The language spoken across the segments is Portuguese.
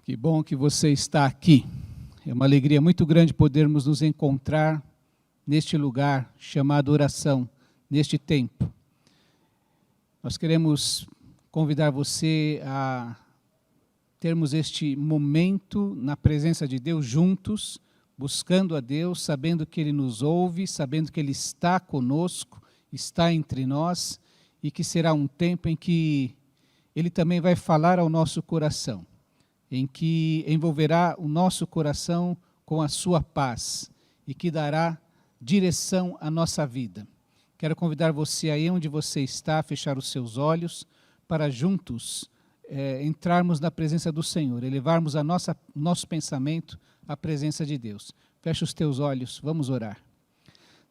Que bom que você está aqui. É uma alegria muito grande podermos nos encontrar neste lugar chamado oração, neste tempo. Nós queremos convidar você a termos este momento na presença de Deus juntos, buscando a Deus, sabendo que Ele nos ouve, sabendo que Ele está conosco, está entre nós, e que será um tempo em que Ele também vai falar ao nosso coração, em que envolverá o nosso coração com a sua paz e que dará direção à nossa vida. Quero convidar você aí onde você está, a fechar os seus olhos, para juntos entrarmos na presença do Senhor, elevarmos nosso pensamento à presença de Deus. Fecha os teus olhos, vamos orar.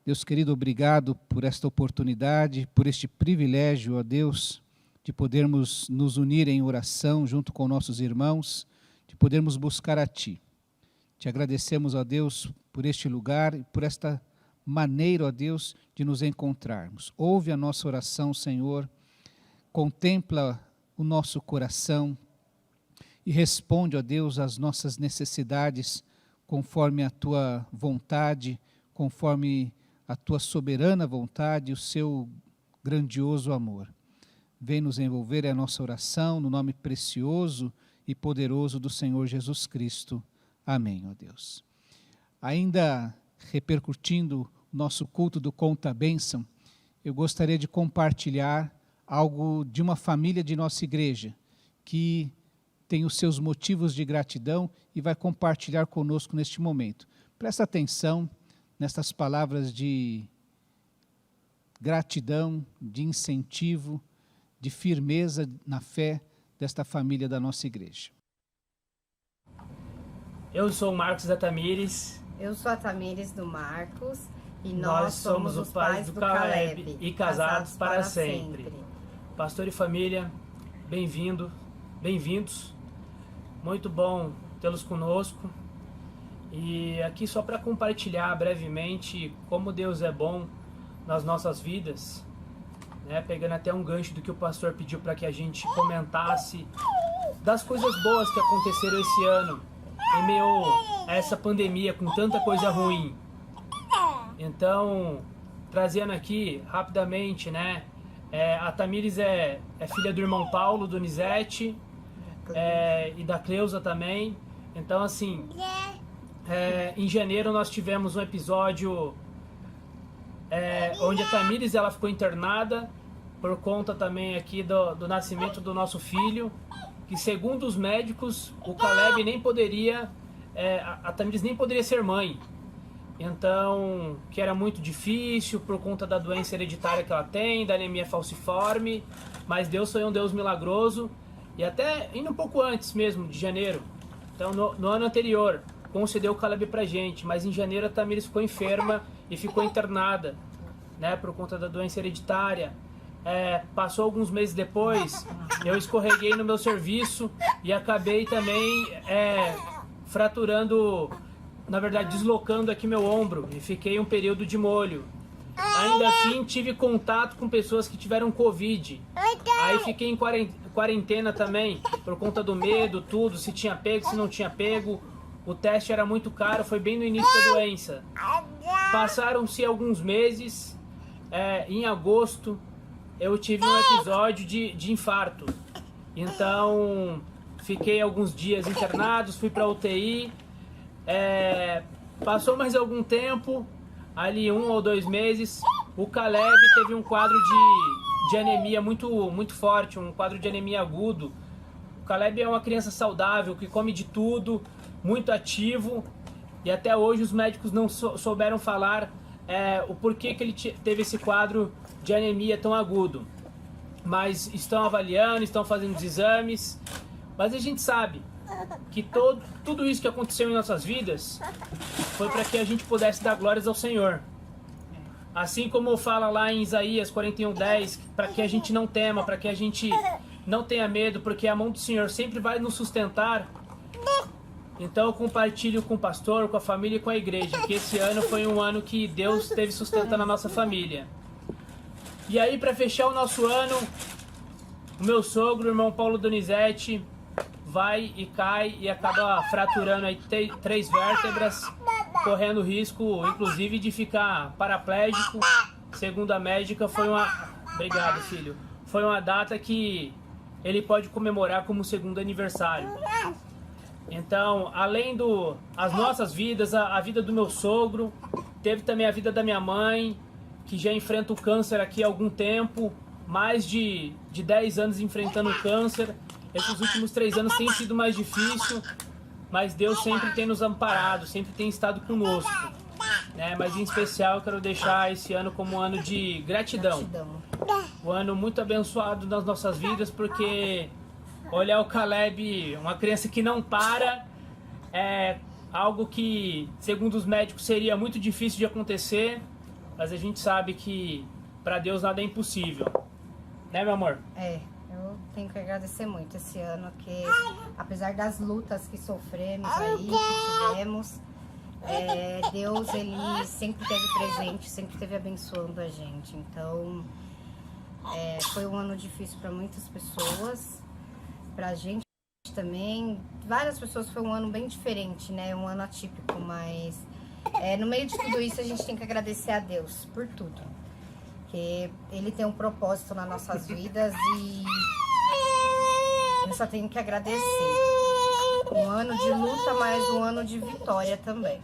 Deus querido, obrigado por esta oportunidade, por este privilégio, ó Deus, de podermos nos unir em oração junto com nossos irmãos, de podermos buscar a Ti. Te agradecemos, ó Deus, por este lugar e por esta maneira, ó Deus, de nos encontrarmos. Ouve a nossa oração, Senhor, contempla o nosso coração e responde, ó Deus, às nossas necessidades conforme a Tua vontade, conforme a Tua soberana vontade e o Seu grandioso amor. Vem nos envolver a nossa oração no nome precioso e poderoso do Senhor Jesus Cristo. Amém, ó Deus. Ainda repercutindo o nosso culto do Conta Bênção, eu gostaria de compartilhar algo de uma família de nossa igreja, que tem os seus motivos de gratidão e vai compartilhar conosco neste momento. Presta atenção nestas palavras de gratidão, de incentivo, de firmeza na fé desta família da nossa igreja. Eu sou o Marcos da Tamires. Eu sou a Tamires do Marcos. E nós somos os pais do Caleb e casados para sempre. Pastor e família, bem-vindos. Muito bom tê-los conosco. E aqui só para compartilhar brevemente como Deus é bom nas nossas vidas, né, pegando até um gancho do que o pastor pediu para que a gente comentasse das coisas boas que aconteceram esse ano, em meio a essa pandemia com tanta coisa ruim. Então, trazendo aqui rapidamente, né, a Tamires é filha do irmão Paulo, Donizete, e da Cleusa também. Então, assim, em janeiro nós tivemos um episódio onde a Tamires ela ficou internada por conta também aqui do nascimento do nosso filho, que segundo os médicos o Caleb nem poderia, a Tamires nem poderia ser mãe. Então, que era muito difícil por conta da doença hereditária que ela tem, da anemia falciforme, mas Deus foi um Deus milagroso, e até indo um pouco antes mesmo, de janeiro, então no ano anterior, concedeu o Caleb pra gente, mas em janeiro a Tamires ficou enferma e ficou internada, né, por conta da doença hereditária. Passou alguns meses depois, eu escorreguei no meu serviço e acabei também fraturando, na verdade deslocando aqui meu ombro, e fiquei um período de molho. Ainda assim tive contato com pessoas que tiveram Covid, aí fiquei em quarentena também, por conta do medo, tudo, se tinha pego, se não tinha pego. O teste era muito caro, foi bem no início da doença. Passaram-se alguns meses, em agosto eu tive um episódio de infarto. Então fiquei alguns dias internados, fui para UTI. Passou mais algum tempo, ali 1 ou 2 meses, o Caleb teve um quadro de anemia muito forte, um quadro de anemia agudo. O Caleb é uma criança saudável, que come de tudo, muito ativo, e até hoje os médicos não souberam falar o porquê que ele teve esse quadro de anemia tão agudo. Mas estão avaliando, estão fazendo os exames, mas a gente sabe que tudo isso que aconteceu em nossas vidas foi para que a gente pudesse dar glórias ao Senhor. Assim como fala lá em Isaías 41:10, para que a gente não tema, para que a gente não tenha medo, porque a mão do Senhor sempre vai nos sustentar. Então eu compartilho com o pastor, com a família e com a igreja, que esse ano foi um ano que Deus esteve sustentando a nossa família. E aí, para fechar o nosso ano, o meu sogro, o irmão Paulo Donizete, vai e cai e acaba fraturando aí 3 vértebras, correndo risco, inclusive, de ficar paraplégico. Segundo a médica, foi uma... Obrigado, filho. Foi uma data que ele pode comemorar como segundo aniversário. Então, além as nossas vidas, a vida do meu sogro, teve também a vida da minha mãe, que já enfrenta o câncer aqui há algum tempo, mais de 10 anos enfrentando o câncer. Esses últimos 3 anos tem sido mais difícil, mas Deus sempre tem nos amparado, sempre tem estado conosco. Né? Mas em especial eu quero deixar esse ano como um ano de gratidão. Um ano muito abençoado nas nossas vidas, porque olhar o Caleb, uma criança que não para, é algo que, segundo os médicos, seria muito difícil de acontecer, mas a gente sabe que para Deus nada é impossível. Né, meu amor? Eu tenho que agradecer muito esse ano, que apesar das lutas que sofremos aí, que tivemos, Deus, ele sempre esteve presente, sempre esteve abençoando a gente. Então, foi um ano difícil para muitas pessoas, pra gente também. Várias pessoas, foi um ano bem diferente, né? Um ano atípico, mas no meio de tudo isso a gente tem que agradecer a Deus por tudo. Porque Ele tem um propósito nas nossas vidas e eu só tenho que agradecer. Um ano de luta, mas um ano de vitória também.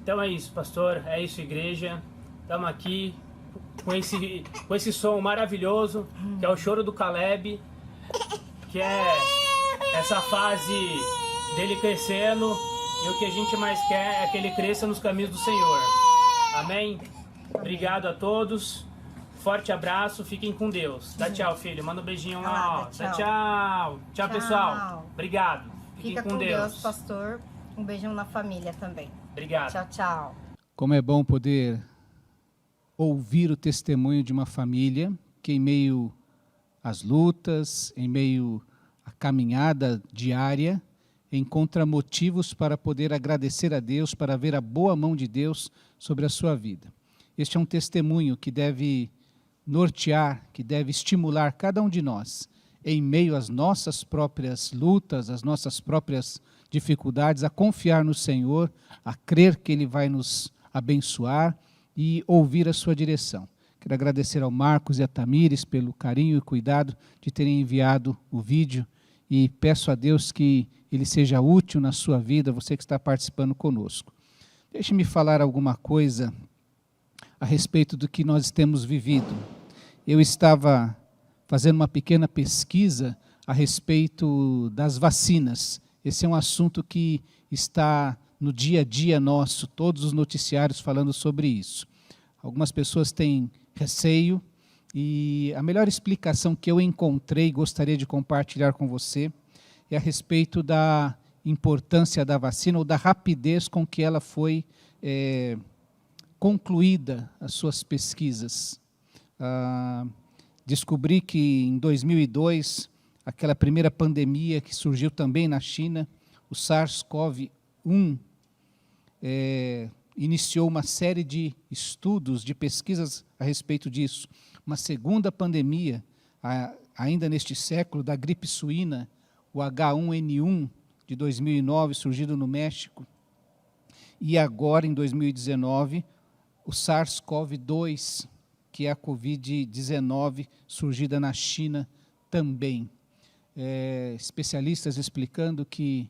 Então é isso, pastor, é isso, igreja. Estamos aqui com esse som maravilhoso, que é o choro do Caleb, que é essa fase dele crescendo, e o que a gente mais quer é que ele cresça nos caminhos do Senhor. Amém? Obrigado a todos. Forte abraço, fiquem com Deus. Dá tchau, filho. Manda um beijinho lá. Ó. Dá tchau. Tchau, pessoal. Obrigado. Fiquem Fica com Deus, pastor. Um beijão na família também. Obrigado. Tchau, tchau. Como é bom poder ouvir o testemunho de uma família que, em meio às lutas, em meio à caminhada diária, encontra motivos para poder agradecer a Deus, para ver a boa mão de Deus sobre a sua vida. Este é um testemunho que deve nortear, que deve estimular cada um de nós, em meio às nossas próprias lutas, às nossas próprias dificuldades, a confiar no Senhor, a crer que Ele vai nos abençoar e ouvir a sua direção. Quero agradecer ao Marcos e a Tamires pelo carinho e cuidado de terem enviado o vídeo e peço a Deus que ele seja útil na sua vida, você que está participando conosco. Deixe-me falar alguma coisa a respeito do que nós temos vivido. Eu estava fazendo uma pequena pesquisa a respeito das vacinas. Esse é um assunto que está no dia a dia nosso, todos os noticiários falando sobre isso. Algumas pessoas têm receio e a melhor explicação que eu encontrei e gostaria de compartilhar com você é a respeito da importância da vacina ou da rapidez com que ela foi concluída, as suas pesquisas. Descobri que em 2002, aquela primeira pandemia que surgiu também na China, o SARS-CoV-1, iniciou uma série de estudos, de pesquisas a respeito disso. Uma segunda pandemia, ainda neste século, da gripe suína, o H1N1 de 2009, surgido no México, e agora, em 2019, o SARS-CoV-2, que é a Covid-19, surgida na China também. Especialistas explicando que,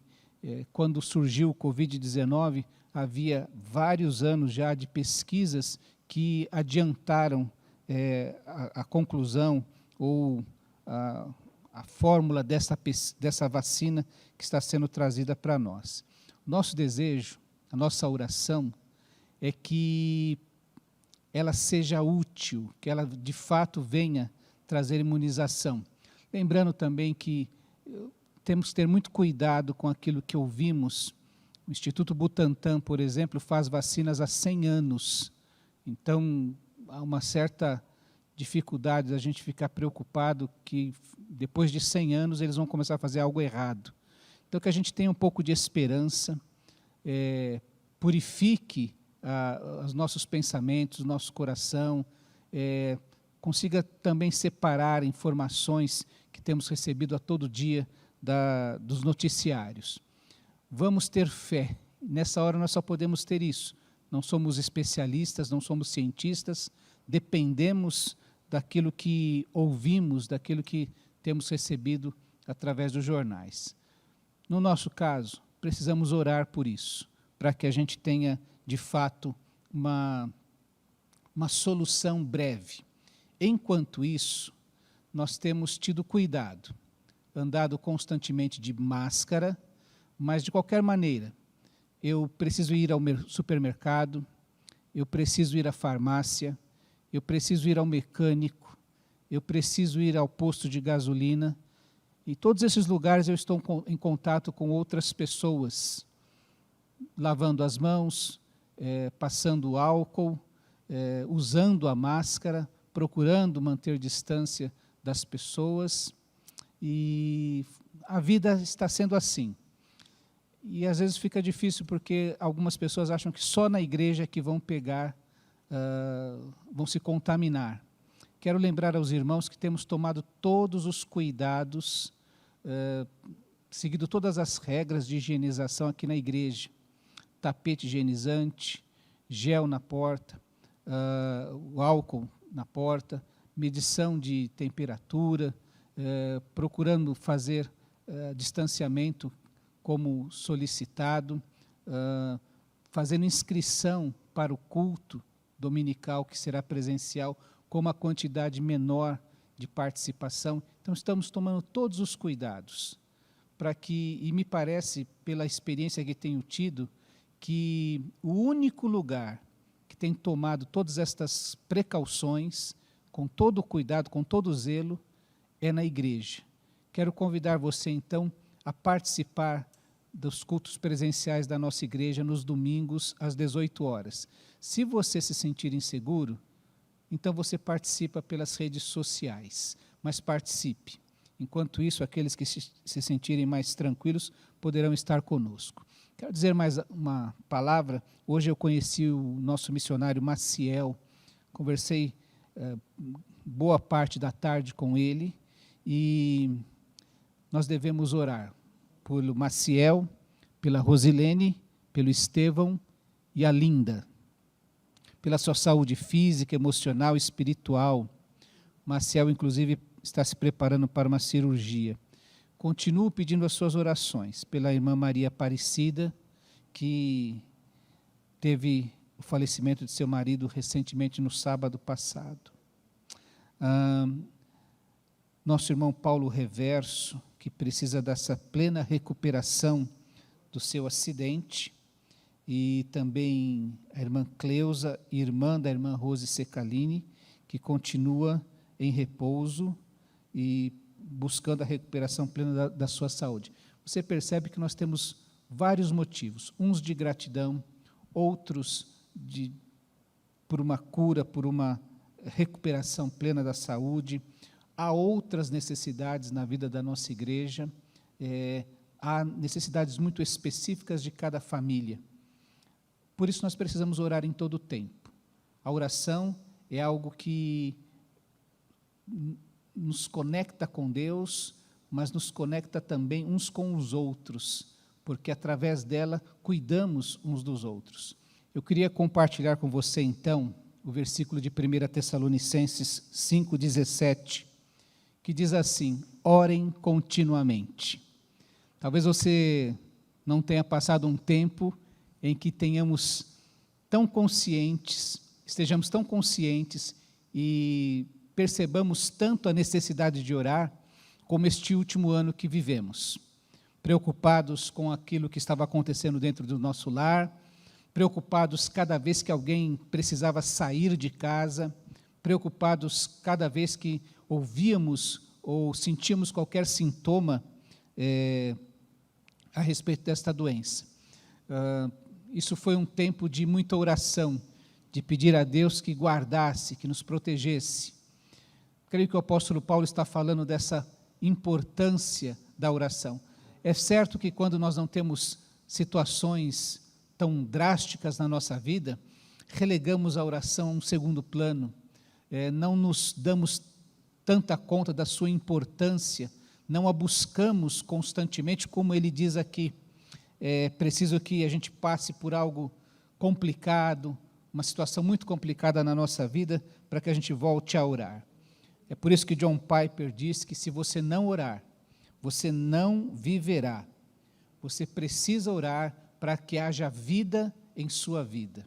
quando surgiu o Covid-19, havia vários anos já de pesquisas que adiantaram a conclusão ou a fórmula dessa vacina que está sendo trazida para nós. Nosso desejo, a nossa oração, é que ela seja útil, que ela de fato venha trazer imunização. Lembrando também que temos que ter muito cuidado com aquilo que ouvimos. O Instituto Butantan, por exemplo, faz vacinas há 100 anos. Então, há uma certa dificuldade da gente ficar preocupado que depois de 100 anos eles vão começar a fazer algo errado. Então, que a gente tenha um pouco de esperança, purifique os nossos pensamentos, nosso coração, consiga também separar informações que temos recebido a todo dia dos noticiários. Vamos ter fé. Nessa hora nós só podemos ter isso. Não somos especialistas, não somos cientistas, dependemos daquilo que ouvimos, daquilo que temos recebido através dos jornais. No nosso caso, precisamos orar por isso, para que a gente tenha, de fato, uma solução breve. Enquanto isso, nós temos tido cuidado, andado constantemente de máscara, mas de qualquer maneira, eu preciso ir ao supermercado, eu preciso ir à farmácia, eu preciso ir ao mecânico, eu preciso ir ao posto de gasolina. Em todos esses lugares eu estou em contato com outras pessoas, lavando as mãos, passando álcool, usando a máscara, procurando manter distância das pessoas. E a vida está sendo assim. E às vezes fica difícil porque algumas pessoas acham que só na igreja que vão pegar, vão se contaminar. Quero lembrar aos irmãos que temos tomado todos os cuidados, seguido todas as regras de higienização aqui na igreja. Tapete higienizante, gel na porta, o álcool na porta, medição de temperatura, procurando fazer distanciamento como solicitado, fazendo inscrição para o culto dominical, que será presencial, com uma quantidade menor de participação. Então, estamos tomando todos os cuidados para que, e me parece, pela experiência que tenho tido, que o único lugar que tem tomado todas estas precauções, com todo o cuidado, com todo o zelo, é na igreja. Quero convidar você, então, a participar dos cultos presenciais da nossa igreja nos domingos, às 18 horas. Se você se sentir inseguro, então você participa pelas redes sociais, mas participe. Enquanto isso, aqueles que se sentirem mais tranquilos poderão estar conosco. Quero dizer mais uma palavra. Hoje eu conheci o nosso missionário Maciel, conversei boa parte da tarde com ele, e nós devemos orar pelo Maciel, pela Rosilene, pelo Estevão e a Linda, pela sua saúde física, emocional, espiritual. Maciel, inclusive, está se preparando para uma cirurgia. Continuo pedindo as suas orações pela irmã Maria Aparecida, que teve o falecimento de seu marido recentemente no sábado passado. Nosso irmão Paulo Reverso, que precisa dessa plena recuperação do seu acidente, e também a irmã Cleusa, irmã da irmã Rose Secalini, que continua em repouso e buscando a recuperação plena da sua saúde. Você percebe que nós temos vários motivos, uns de gratidão, outros por uma cura, por uma recuperação plena da saúde. Há outras necessidades na vida da nossa igreja, há necessidades muito específicas de cada família. Por isso nós precisamos orar em todo o tempo. A oração é algo que nos conecta com Deus, mas nos conecta também uns com os outros, porque através dela cuidamos uns dos outros. Eu queria compartilhar com você então o versículo de 1 Tessalonicenses 5,17, que diz assim: orem continuamente. Talvez você não tenha passado um tempo em que estejamos tão conscientes e percebamos tanto a necessidade de orar, como este último ano que vivemos. Preocupados com aquilo que estava acontecendo dentro do nosso lar, preocupados cada vez que alguém precisava sair de casa, preocupados cada vez que ouvíamos ou sentíamos qualquer sintoma a respeito desta doença. Isso foi um tempo de muita oração, de pedir a Deus que guardasse, que nos protegesse. Creio que o apóstolo Paulo está falando dessa importância da oração. É certo que quando nós não temos situações tão drásticas na nossa vida, relegamos a oração a um segundo plano. não nos damos tanta conta da sua importância, não a buscamos constantemente, como ele diz aqui. É preciso que a gente passe por algo complicado, uma situação muito complicada na nossa vida, para que a gente volte a orar. É por isso que John Piper diz que se você não orar, você não viverá. Você precisa orar para que haja vida em sua vida,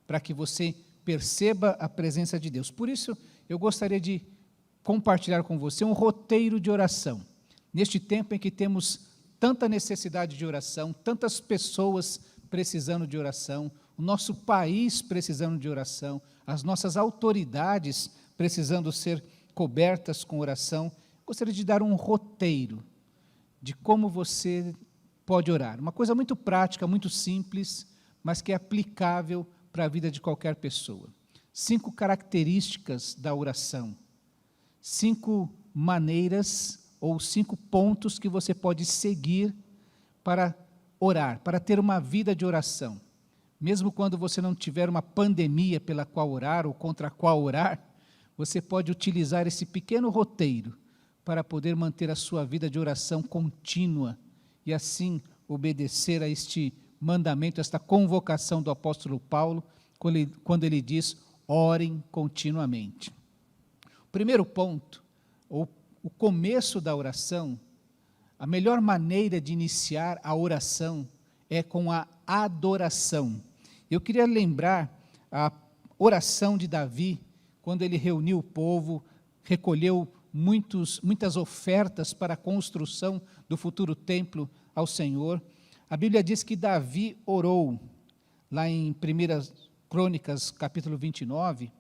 para que você perceba a presença de Deus. Por isso, eu gostaria de compartilhar com você um roteiro de oração. Neste tempo em que temos tanta necessidade de oração, tantas pessoas precisando de oração, o nosso país precisando de oração, as nossas autoridades precisando ser cobertas com oração, gostaria de dar um roteiro de como você pode orar. Uma coisa muito prática, muito simples, mas que é aplicável para a vida de qualquer pessoa. 5 características da oração, 5 maneiras ou 5 pontos que você pode seguir para orar, para ter uma vida de oração. Mesmo quando você não tiver uma pandemia pela qual orar ou contra a qual orar, você pode utilizar esse pequeno roteiro para poder manter a sua vida de oração contínua e assim obedecer a este mandamento, esta convocação do apóstolo Paulo, quando ele diz, orem continuamente. O primeiro ponto, ou o começo da oração, a melhor maneira de iniciar a oração é com a adoração. Eu queria lembrar a oração de Davi, quando ele reuniu o povo, recolheu muitas ofertas para a construção do futuro templo ao Senhor. A Bíblia diz que Davi orou, lá em 1 Crônicas, capítulo 29,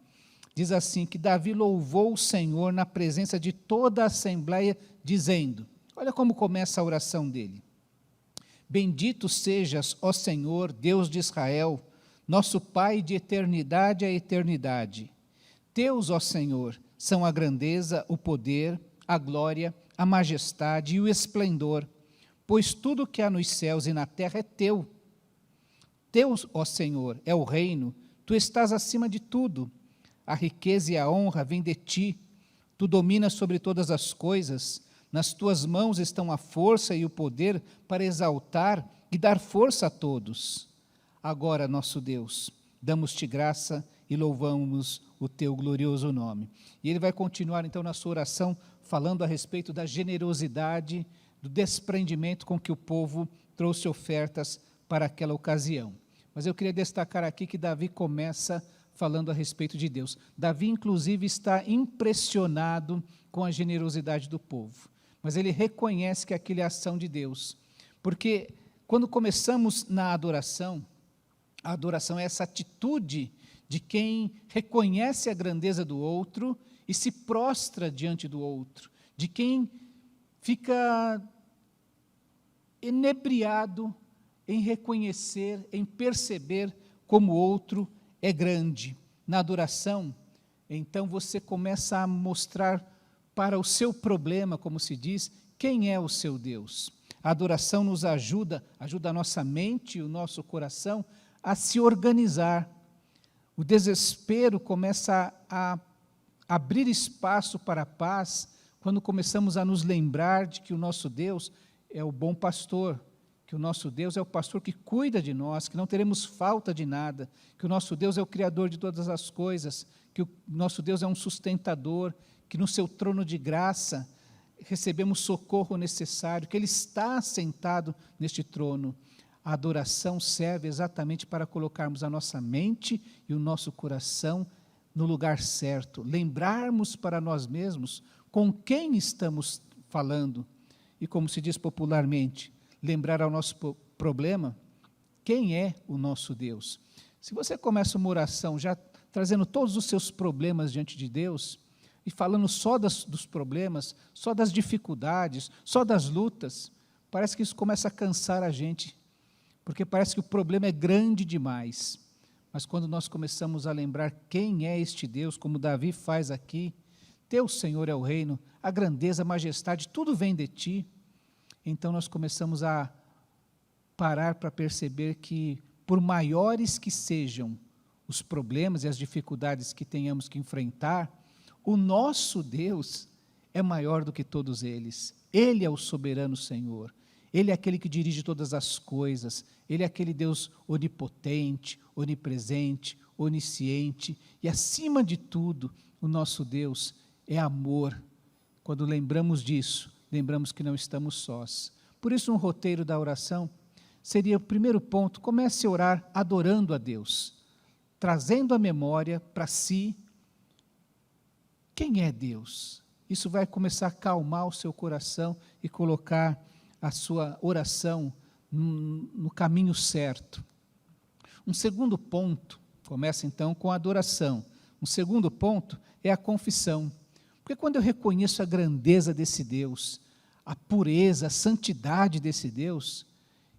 diz assim, que Davi louvou o Senhor na presença de toda a assembleia, dizendo, olha como começa a oração dele. Bendito sejas, ó Senhor, Deus de Israel, nosso Pai de eternidade a eternidade. Teus, ó Senhor, são a grandeza, o poder, a glória, a majestade e o esplendor, pois tudo que há nos céus e na terra é teu. Teu, ó Senhor, é o reino, tu estás acima de tudo. A riqueza e a honra vêm de ti, tu dominas sobre todas as coisas, nas tuas mãos estão a força e o poder para exaltar e dar força a todos. Agora, nosso Deus, damos-te graça e louvamos o teu glorioso nome. E ele vai continuar então na sua oração, falando a respeito da generosidade, do desprendimento com que o povo trouxe ofertas para aquela ocasião. Mas eu queria destacar aqui que Davi começa falando a respeito de Deus. Davi, inclusive, está impressionado com a generosidade do povo, mas ele reconhece que aquilo é ação de Deus, porque quando começamos na adoração, a adoração é essa atitude de quem reconhece a grandeza do outro e se prostra diante do outro, de quem fica enebriado em reconhecer, em perceber como o outro é grande. Na adoração, então você começa a mostrar para o seu problema, como se diz, quem é o seu Deus. A adoração nos ajuda a nossa mente e o nosso coração a se organizar. O desespero começa a abrir espaço para a paz, quando começamos a nos lembrar de que o nosso Deus é o bom pastor, que o nosso Deus é o pastor que cuida de nós, que não teremos falta de nada, que o nosso Deus é o Criador de todas as coisas, que o nosso Deus é um sustentador, que no seu trono de graça recebemos socorro necessário, que Ele está sentado neste trono. A adoração serve exatamente para colocarmos a nossa mente e o nosso coração no lugar certo, lembrarmos para nós mesmos com quem estamos falando, e como se diz popularmente, lembrar ao nosso problema, quem é o nosso Deus. Se você começa uma oração já trazendo todos os seus problemas diante de Deus, e falando só dos problemas, só das dificuldades, só das lutas, parece que isso começa a cansar a gente, porque parece que o problema é grande demais. Mas quando nós começamos a lembrar quem é este Deus, como Davi faz aqui, teu Senhor é o reino, a grandeza, a majestade, tudo vem de ti, então nós começamos a parar para perceber que, por maiores que sejam os problemas e as dificuldades que tenhamos que enfrentar, O nosso Deus é maior do que todos eles. Ele é o soberano Senhor. Ele é aquele que dirige todas as coisas. Ele é aquele Deus onipotente, onipresente, onisciente. E, acima de tudo, o nosso Deus é amor. Quando lembramos disso, lembramos que não estamos sós. Por isso, um roteiro da oração seria o primeiro ponto: comece a orar adorando a Deus, trazendo a memória para si quem é Deus. Isso vai começar a acalmar o seu coração e colocar a sua oração no caminho certo. Um segundo ponto, começa então com a adoração. Um segundo ponto é a confissão. Porque quando eu reconheço a grandeza desse Deus, a pureza, a santidade desse Deus,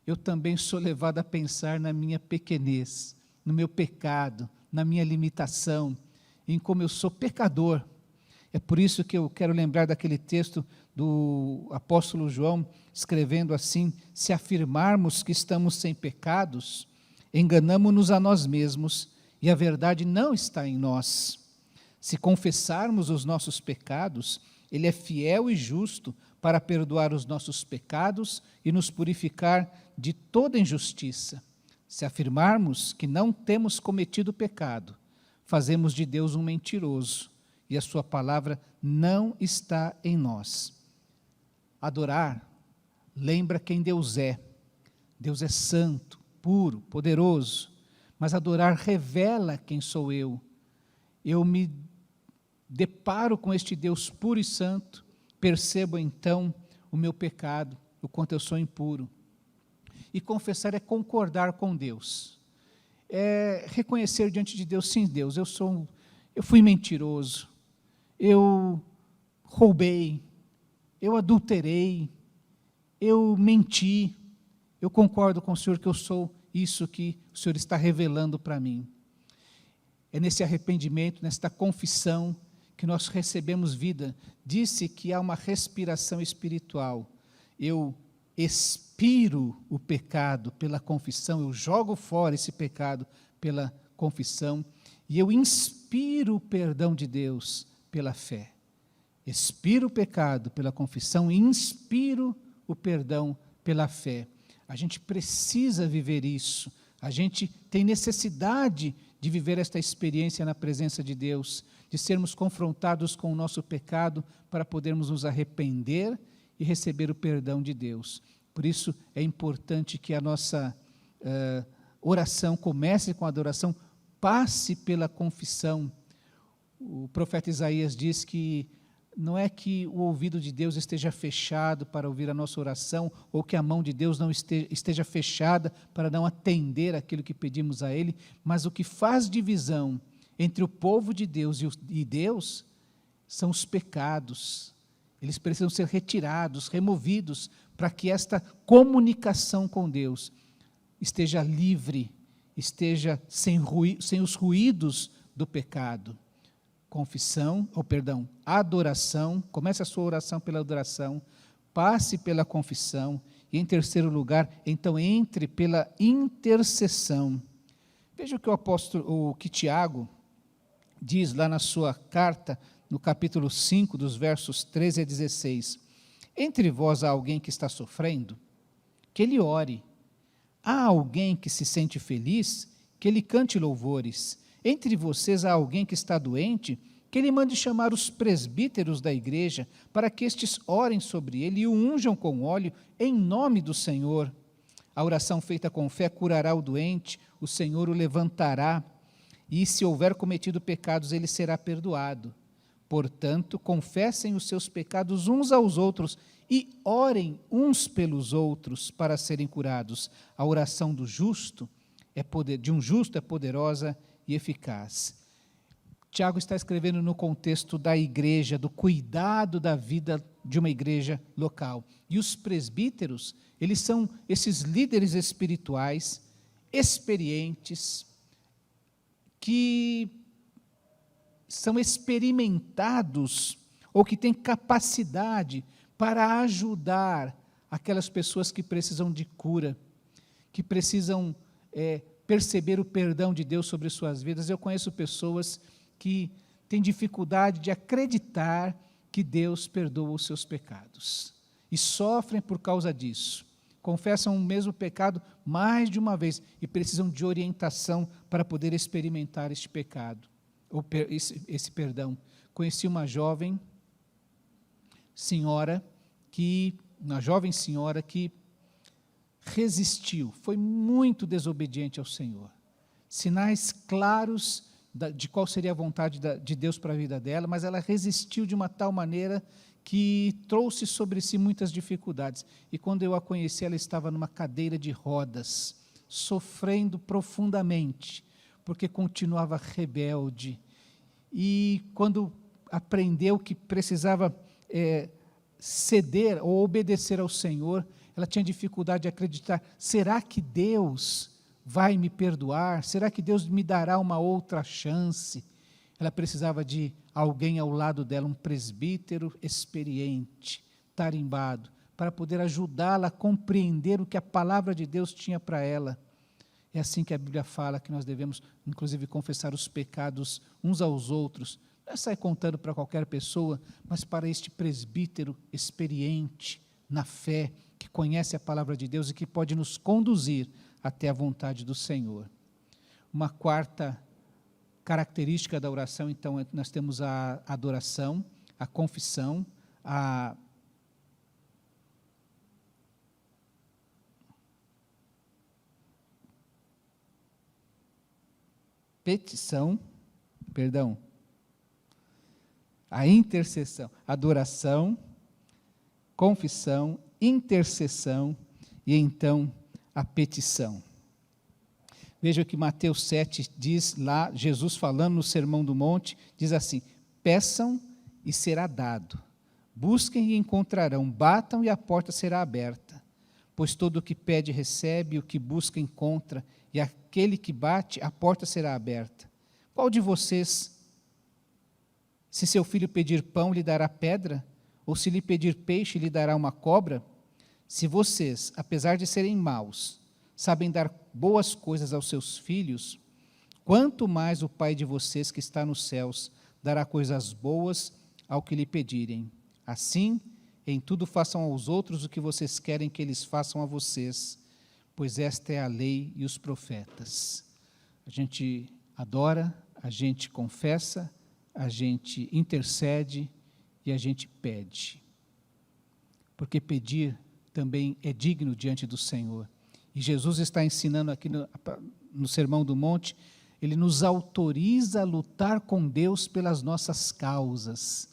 eu também sou levado a pensar na minha pequenez, no meu pecado, na minha limitação, em como eu sou pecador. É por isso que eu quero lembrar daquele texto do apóstolo João, escrevendo assim: se afirmarmos que estamos sem pecados, enganamo-nos a nós mesmos e a verdade não está em nós. Se confessarmos os nossos pecados, Ele é fiel e justo para perdoar os nossos pecados e nos purificar de toda injustiça. Se afirmarmos que não temos cometido pecado, fazemos de Deus um mentiroso e a sua palavra não está em nós. Adorar lembra quem Deus é. Deus é santo, puro, poderoso, mas adorar revela quem sou eu. Eu me deparo com este Deus puro e santo, percebo então o meu pecado, o quanto eu sou impuro. E confessar é concordar com Deus, é reconhecer diante de Deus: sim, Deus, eu fui mentiroso, eu roubei, eu adulterei, eu menti, eu concordo com o Senhor que eu sou isso que o Senhor está revelando para mim. É nesse arrependimento, nesta confissão, que nós recebemos vida. Disse que há uma respiração espiritual. Eu expiro o pecado pela confissão, eu jogo fora esse pecado pela confissão, e eu inspiro o perdão de Deus pela fé. Expiro o pecado pela confissão e inspiro o perdão pela fé. A gente precisa viver isso, a gente tem necessidade de viver esta experiência na presença de Deus, de sermos confrontados com o nosso pecado para podermos nos arrepender e receber o perdão de Deus. Por isso é importante que a nossa oração comece com a adoração, passe pela confissão. O profeta Isaías diz que não é que o ouvido de Deus esteja fechado para ouvir a nossa oração, ou que a mão de Deus não esteja fechada para não atender aquilo que pedimos a Ele, mas o que faz divisão entre o povo de Deus e Deus são os pecados. Eles precisam ser retirados, removidos, para que esta comunicação com Deus esteja livre, esteja sem os ruídos do pecado. Adoração, comece a sua oração pela adoração, passe pela confissão, e em terceiro lugar, então entre pela intercessão. Veja o que Tiago diz lá na sua carta, no capítulo 5, dos versos 13 a 16. Entre vós há alguém que está sofrendo? Que ele ore. Há alguém que se sente feliz? Que ele cante louvores. Entre vocês há alguém que está doente? Que ele mande chamar os presbíteros da igreja, para que estes orem sobre ele e o unjam com óleo em nome do Senhor. A oração feita com fé curará o doente, o Senhor o levantará, e se houver cometido pecados, ele será perdoado. Portanto, confessem os seus pecados uns aos outros e orem uns pelos outros para serem curados. A oração de um justo é poderosa e eficaz. Tiago está escrevendo no contexto da igreja, do cuidado da vida de uma igreja local. E os presbíteros, eles são esses líderes espirituais, experientes, que são experimentados ou que têm capacidade para ajudar aquelas pessoas que precisam de cura, que precisam perceber o perdão de Deus sobre suas vidas. Eu conheço pessoas que têm dificuldade de acreditar que Deus perdoa os seus pecados. E sofrem por causa disso. Confessam o mesmo pecado mais de uma vez e precisam de orientação para poder experimentar este pecado, ou esse perdão. Conheci uma jovem senhora que resistiu, foi muito desobediente ao Senhor. Sinais claros de qual seria a vontade de Deus para a vida dela, mas ela resistiu de uma tal maneira que trouxe sobre si muitas dificuldades. E quando eu a conheci, ela estava numa cadeira de rodas, sofrendo profundamente, porque continuava rebelde. E quando aprendeu que precisava ceder ou obedecer ao Senhor, ela tinha dificuldade de acreditar: será que Deus vai me perdoar? Será que Deus me dará uma outra chance? Ela precisava de alguém ao lado dela, um presbítero experiente, tarimbado, para poder ajudá-la a compreender o que a palavra de Deus tinha para ela. É assim que a Bíblia fala que nós devemos, inclusive, confessar os pecados uns aos outros. Não é sair contando para qualquer pessoa, mas para este presbítero experiente na fé, que conhece a palavra de Deus e que pode nos conduzir até a vontade do Senhor. Uma quarta característica da oração, então, nós temos a adoração, a confissão, a petição, a intercessão, adoração, confissão, intercessão e então a petição. Veja o que Mateus 7 diz lá, Jesus falando no Sermão do Monte, diz assim: peçam e será dado, busquem e encontrarão, batam e a porta será aberta, pois todo o que pede recebe, o que busca encontra, e aquele que bate, a porta será aberta. Qual de vocês, se seu filho pedir pão, lhe dará pedra? Ou se lhe pedir peixe, lhe dará uma cobra? Se vocês, apesar de serem maus, sabem dar boas coisas aos seus filhos, quanto mais o Pai de vocês que está nos céus dará coisas boas ao que lhe pedirem. Assim, em tudo façam aos outros o que vocês querem que eles façam a vocês, pois esta é a lei e os profetas. A gente adora, a gente confessa, a gente intercede e a gente pede. Porque pedir também é digno diante do Senhor. E Jesus está ensinando aqui no Sermão do Monte, ele nos autoriza a lutar com Deus pelas nossas causas.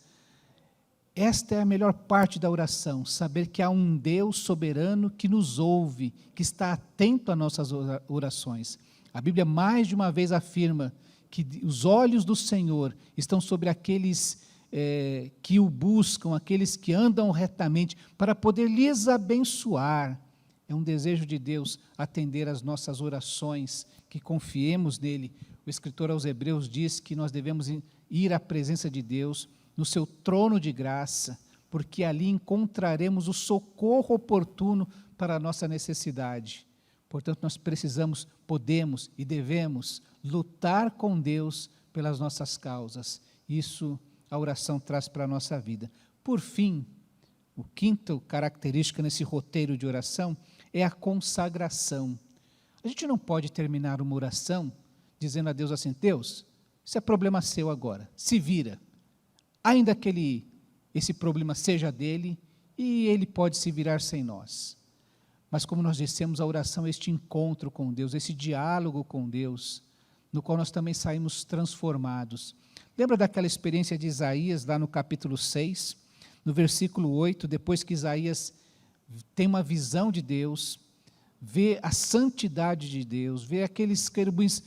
Esta é a melhor parte da oração, saber que há um Deus soberano que nos ouve, que está atento às nossas orações. A Bíblia mais de uma vez afirma que os olhos do Senhor estão sobre aqueles que o buscam, aqueles que andam retamente, para poder lhes abençoar. É um desejo de Deus atender às nossas orações, que confiemos nele. O escritor aos Hebreus diz que nós devemos ir à presença de Deus, no seu trono de graça, porque ali encontraremos o socorro oportuno para a nossa necessidade. Portanto, nós precisamos, podemos e devemos lutar com Deus pelas nossas causas. Isso a oração traz para a nossa vida. Por fim, o quinto característica nesse roteiro de oração é a consagração. A gente não pode terminar uma oração dizendo a Deus assim: Deus, isso é problema seu agora, se vira. Ainda que esse problema seja dele e ele pode se virar sem nós. Mas como nós dissemos, a oração é este encontro com Deus, esse diálogo com Deus, no qual nós também saímos transformados. Lembra daquela experiência de Isaías, lá no capítulo 6, no versículo 8, depois que Isaías tem uma visão de Deus, vê a santidade de Deus, vê aqueles querubins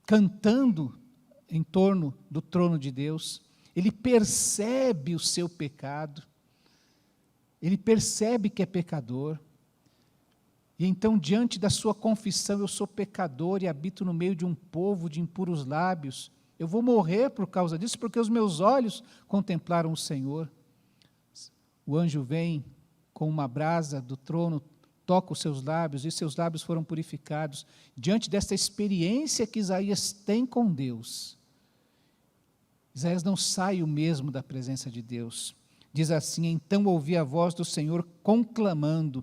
cantando em torno do trono de Deus, ele percebe o seu pecado, ele percebe que é pecador, e então, diante da sua confissão: eu sou pecador e habito no meio de um povo de impuros lábios, eu vou morrer por causa disso, porque os meus olhos contemplaram o Senhor. O anjo vem com uma brasa do trono, toca os seus lábios, e seus lábios foram purificados. Diante desta experiência que Isaías tem com Deus, Isaías não sai o mesmo da presença de Deus. Diz assim: então ouvi a voz do Senhor conclamando: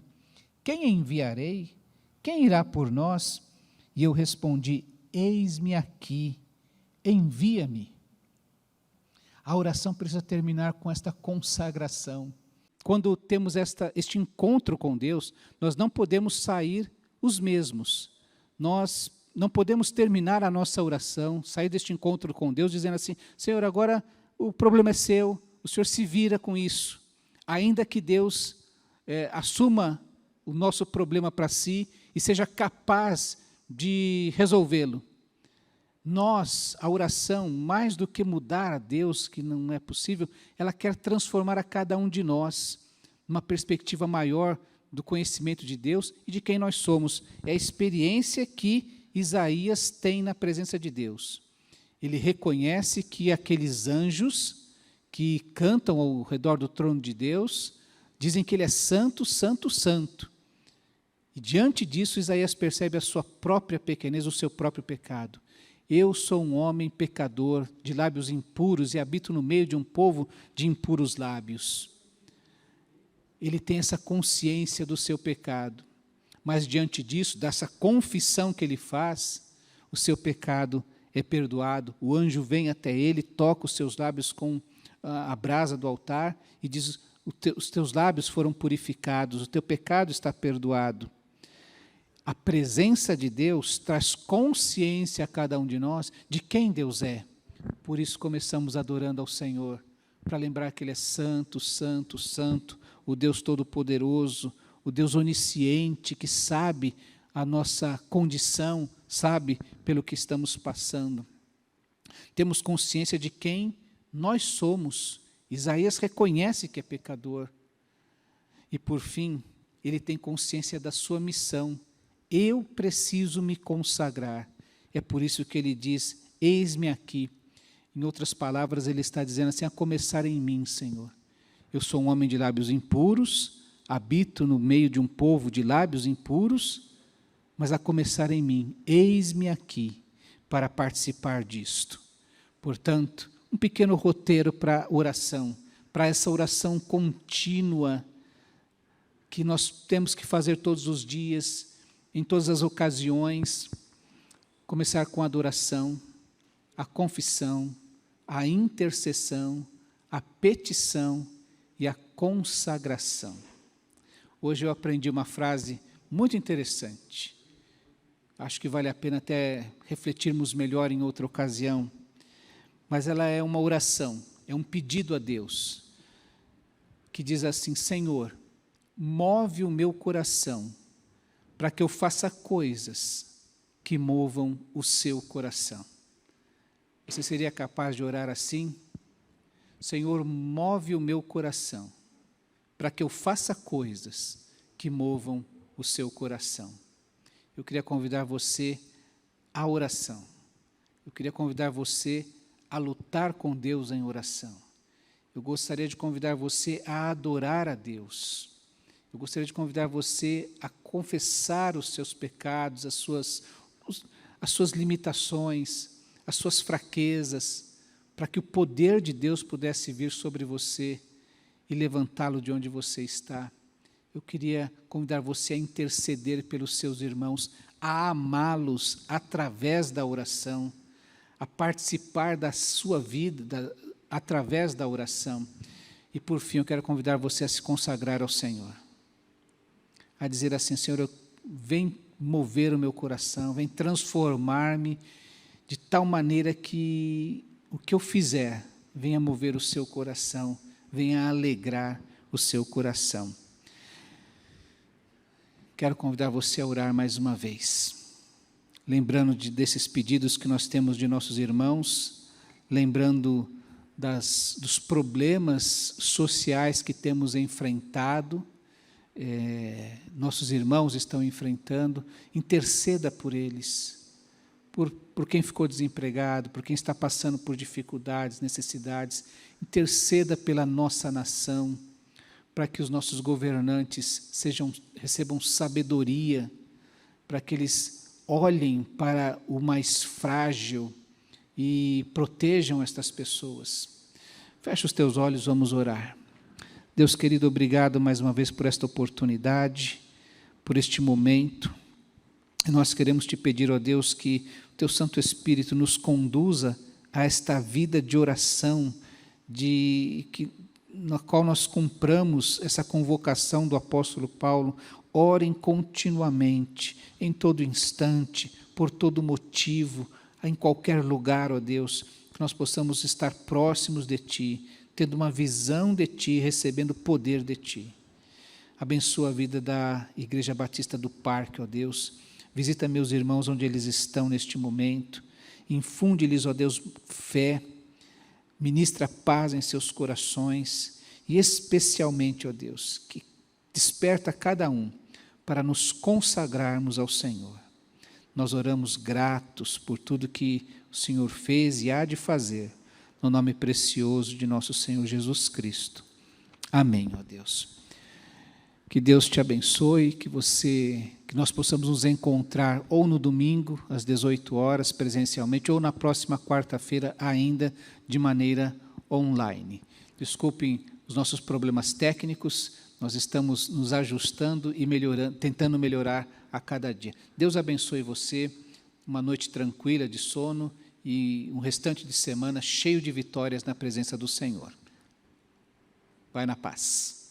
quem enviarei? Quem irá por nós? E eu respondi: eis-me aqui, envia-me. A oração precisa terminar com esta consagração. Quando temos este encontro com Deus, nós não podemos sair os mesmos. Nós não podemos terminar a nossa oração, sair deste encontro com Deus dizendo assim: Senhor, agora o problema é seu, o Senhor se vira com isso. Ainda que Deus assuma o nosso problema para si e seja capaz de resolvê-lo. A oração, mais do que mudar a Deus, que não é possível, ela quer transformar a cada um de nós numa perspectiva maior do conhecimento de Deus e de quem nós somos. É a experiência que Isaías tem na presença de Deus. Ele reconhece que aqueles anjos que cantam ao redor do trono de Deus dizem que ele é santo, santo, santo. E diante disso, Isaías percebe a sua própria pequenez, o seu próprio pecado. Eu sou um homem pecador, de lábios impuros, e habito no meio de um povo de impuros lábios. Ele tem essa consciência do seu pecado, mas diante disso, dessa confissão que ele faz, o seu pecado é perdoado. O anjo vem até ele, toca os seus lábios com a brasa do altar e diz: os teus lábios foram purificados, o teu pecado está perdoado. A presença de Deus traz consciência a cada um de nós de quem Deus é. Por isso começamos adorando ao Senhor, para lembrar que Ele é santo, santo, santo, o Deus Todo-Poderoso, o Deus onisciente, que sabe a nossa condição, sabe pelo que estamos passando. Temos consciência de quem nós somos. Isaías reconhece que é pecador. E por fim, ele tem consciência da sua missão. Eu preciso me consagrar. É por isso que ele diz: eis-me aqui. Em outras palavras, ele está dizendo assim: a começar em mim, Senhor. Eu sou um homem de lábios impuros, habito no meio de um povo de lábios impuros, mas a começar em mim, eis-me aqui para participar disto. Portanto, um pequeno roteiro para oração, para essa oração contínua que nós temos que fazer todos os dias, em todas as ocasiões. Começar com a adoração, a confissão, a intercessão, a petição e a consagração. Hoje eu aprendi uma frase muito interessante. Acho que vale a pena até refletirmos melhor em outra ocasião. Mas ela é uma oração, é um pedido a Deus, que diz assim: Senhor, move o meu coração para que eu faça coisas que movam o seu coração. Você seria capaz de orar assim? Senhor, move o meu coração para que eu faça coisas que movam o seu coração. Eu queria convidar você à oração. Eu queria convidar você a lutar com Deus em oração. Eu gostaria de convidar você a adorar a Deus. Eu gostaria de convidar você a confessar os seus pecados, as suas limitações, as suas fraquezas, para que o poder de Deus pudesse vir sobre você e levantá-lo de onde você está. Eu queria convidar você a interceder pelos seus irmãos, a amá-los através da oração, a participar da sua vida através da oração. E por fim, eu quero convidar você a se consagrar ao Senhor, a dizer assim: Senhor, vem mover o meu coração, vem transformar-me de tal maneira que o que eu fizer venha mover o seu coração, venha alegrar o seu coração. Quero convidar você a orar mais uma vez, lembrando desses pedidos que nós temos de nossos irmãos, lembrando dos problemas sociais que temos enfrentado, nossos irmãos estão enfrentando. Interceda por eles, por quem ficou desempregado, por quem está passando por dificuldades, necessidades. Interceda pela nossa nação, para que os nossos governantes recebam sabedoria, para que eles olhem para o mais frágil, e protejam estas pessoas. Fecha os teus olhos, vamos orar. Deus querido, obrigado mais uma vez por esta oportunidade, por este momento. E nós queremos te pedir, ó Deus, que o teu Santo Espírito nos conduza a esta vida de oração, na qual nós cumpramos essa convocação do apóstolo Paulo. Orem continuamente, em todo instante, por todo motivo, em qualquer lugar, ó Deus, que nós possamos estar próximos de Ti, tendo uma visão de Ti, recebendo poder de Ti. Abençoa a vida da Igreja Batista do Parque, ó Deus. Visita meus irmãos onde eles estão neste momento. Infunde-lhes, ó Deus, fé. Ministra paz em seus corações. E especialmente, ó Deus, que desperta cada um para nos consagrarmos ao Senhor. Nós oramos gratos por tudo que o Senhor fez e há de fazer, no nome precioso de nosso Senhor Jesus Cristo. Amém, ó Deus. Que Deus te abençoe, que nós possamos nos encontrar ou no domingo, às 18 horas, presencialmente, ou na próxima quarta-feira, ainda de maneira online. Desculpem os nossos problemas técnicos, nós estamos nos ajustando e melhorando, tentando melhorar a cada dia. Deus abençoe você, uma noite tranquila de sono e um restante de semana cheio de vitórias na presença do Senhor. Vai na paz.